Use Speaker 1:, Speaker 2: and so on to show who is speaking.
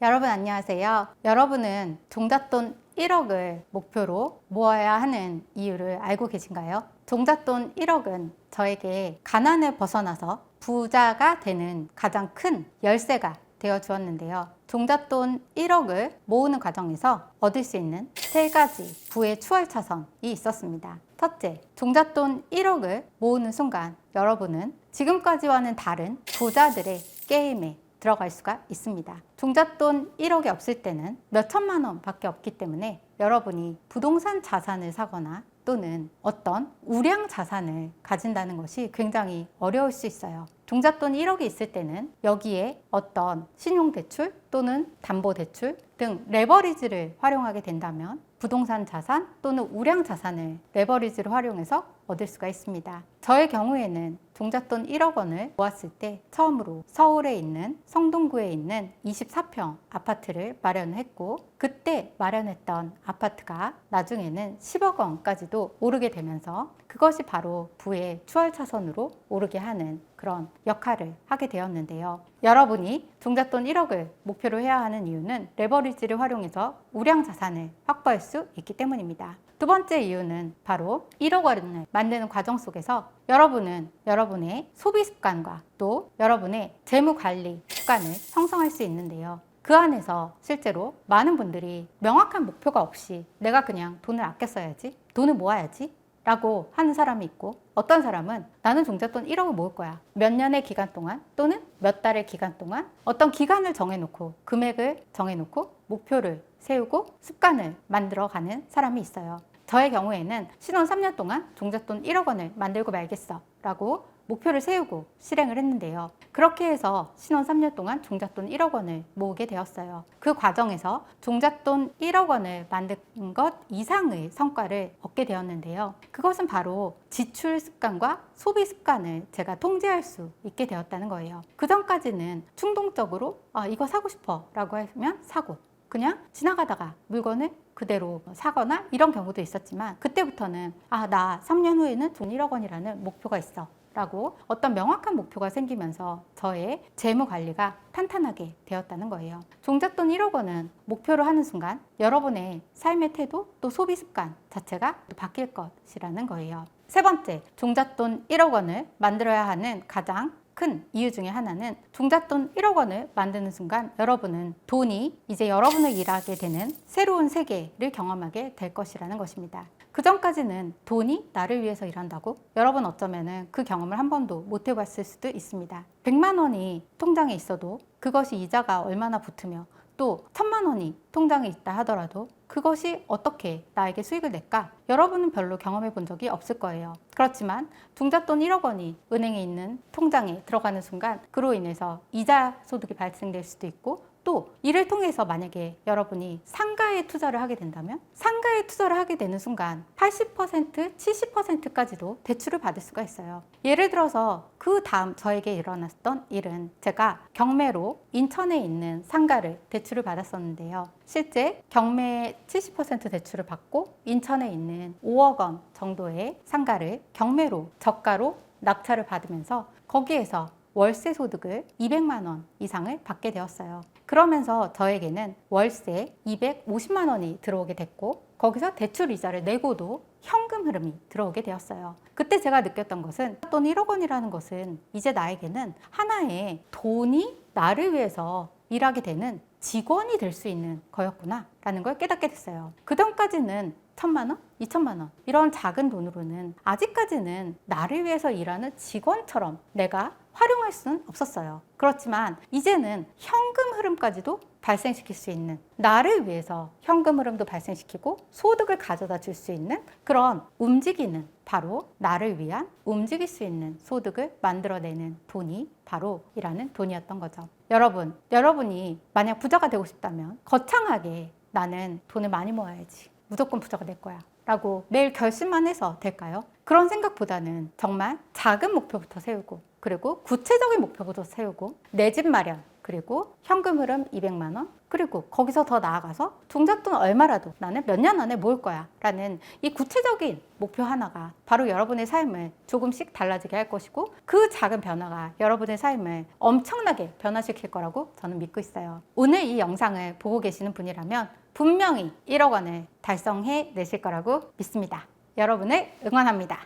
Speaker 1: 여러분 안녕하세요. 여러분은 종잣돈 1억을 목표로 모아야 하는 이유를 알고 계신가요? 종잣돈 1억은 저에게 가난을 벗어나서 부자가 되는 가장 큰 열쇠가 되어 주었는데요. 종잣돈 1억을 모으는 과정에서 얻을 수 있는 3가지 부의 추월차선이 있었습니다. 첫째, 종잣돈 1억을 모으는 순간 여러분은 지금까지와는 다른 부자들의 게임에 들어갈 수가 있습니다. 종잣돈 1억이 없을 때는 몇 천만 원 밖에 없기 때문에 여러분이 부동산 자산을 사거나 또는 어떤 우량 자산을 가진다는 것이 굉장히 어려울 수 있어요. 종잣돈 1억이 있을 때는 여기에 어떤 신용대출 또는 담보대출 등 레버리지를 활용하게 된다면 부동산 자산 또는 우량 자산을 레버리지를 활용해서 얻을 수가 있습니다. 저의 경우에는 종잣돈 1억 원을 모았을 때 처음으로 서울에 있는 성동구에 있는 24평 아파트를 마련했고, 그때 마련했던 아파트가 나중에는 10억 원까지도 오르게 되면서 그것이 바로 부의 추월차선으로 오르게 하는 그런 역할을 하게 되었는데요. 여러분이 종잣돈 1억을 목표로 해야 하는 이유는 레버리지를 활용해서 우량 자산을 확보할 수 있기 때문입니다. 두 번째 이유는 바로 1억 원을 만드는 과정 속에서 여러분은 여러분의 소비 습관과 또 여러분의 재무 관리 습관을 형성할 수 있는데요. 그 안에서 실제로 많은 분들이 명확한 목표가 없이 내가 그냥 돈을 아껴 써야지, 돈을 모아야지 라고 하는 사람이 있고, 어떤 사람은 나는 종잣돈 1억을 모을 거야. 몇 년의 기간 동안 또는 몇 달의 기간 동안 어떤 기간을 정해놓고 금액을 정해놓고 목표를 세우고 습관을 만들어가는 사람이 있어요. 저의 경우에는 신혼 3년 동안 종잣돈 1억 원을 만들고 말겠어 라고 목표를 세우고 실행을 했는데요. 그렇게 해서 신혼 3년 동안 종잣돈 1억 원을 모으게 되었어요. 그 과정에서 종잣돈 1억 원을 만든 것 이상의 성과를 얻게 되었는데요. 그것은 바로 지출 습관과 소비 습관을 제가 통제할 수 있게 되었다는 거예요. 그 전까지는 충동적으로 이거 사고 싶어 라고 하면 사고, 그냥 지나가다가 물건을 그대로 사거나 이런 경우도 있었지만, 그때부터는 나 3년 후에는 돈 1억 원이라는 목표가 있어 라고 어떤 명확한 목표가 생기면서 저의 재무 관리가 탄탄하게 되었다는 거예요. 종잣돈 1억 원은 목표로 하는 순간 여러분의 삶의 태도 또 소비 습관 자체가 바뀔 것이라는 거예요. 세 번째, 종잣돈 1억 원을 만들어야 하는 가장 큰 이유 중에 하나는 종잣돈 1억 원을 만드는 순간 여러분은 돈이 이제 여러분을 일하게 되는 새로운 세계를 경험하게 될 것이라는 것입니다. 그 전까지는 돈이 나를 위해서 일한다고? 여러분 어쩌면은 그 경험을 한 번도 못 해봤을 수도 있습니다. 100만 원이 통장에 있어도 그것이 이자가 얼마나 붙으며 또 1000만 원이 통장에 있다 하더라도 그것이 어떻게 나에게 수익을 낼까? 여러분은 별로 경험해 본 적이 없을 거예요. 그렇지만 종잣돈 1억 원이 은행에 있는 통장에 들어가는 순간 그로 인해서 이자 소득이 발생될 수도 있고, 또 이를 통해서 만약에 여러분이 상가에 투자를 하게 된다면 상가에 투자를 하게 되는 순간 80%, 70%까지도 대출을 받을 수가 있어요. 예를 들어서 그 다음 저에게 일어났던 일은 제가 경매로 인천에 있는 상가를 대출을 받았었는데요. 실제 경매 70% 대출을 받고 인천에 있는 5억 원 정도의 상가를 경매로 저가로 낙찰을 받으면서 거기에서 월세 소득을 200만 원 이상을 받게 되었어요. 그러면서 저에게는 월세 250만 원이 들어오게 됐고, 거기서 대출 이자를 내고도 현금 흐름이 들어오게 되었어요. 그때 제가 느꼈던 것은 돈 1억 원이라는 것은 이제 나에게는 하나의 돈이 나를 위해서 일하게 되는 직원이 될 수 있는 거였구나 라는 걸 깨닫게 됐어요. 그 전까지는 1000만 원, 2000만 원 이런 작은 돈으로는 아직까지는 나를 위해서 일하는 직원처럼 내가 활용할 수는 없었어요. 그렇지만 이제는 현금 흐름까지도 발생시킬 수 있는, 나를 위해서 현금 흐름도 발생시키고 소득을 가져다 줄 수 있는 그런 움직이는, 바로 나를 위한 움직일 수 있는 소득을 만들어내는 돈이 바로 일하는 돈이었던 거죠. 여러분이 만약 부자가 되고 싶다면 거창하게 나는 돈을 많이 모아야지, 무조건 부자가 될 거야 라고 매일 결심만 해서 될까요? 그런 생각보다는 정말 작은 목표부터 세우고, 그리고 구체적인 목표부터 세우고, 내 집 마련, 그리고 현금 흐름 200만 원, 그리고 거기서 더 나아가서 종잣돈 얼마라도 나는 몇 년 안에 모을 거야 라는 이 구체적인 목표 하나가 바로 여러분의 삶을 조금씩 달라지게 할 것이고, 그 작은 변화가 여러분의 삶을 엄청나게 변화시킬 거라고 저는 믿고 있어요. 오늘 이 영상을 보고 계시는 분이라면 분명히 1억 원을 달성해 내실 거라고 믿습니다. 여러분을 응원합니다.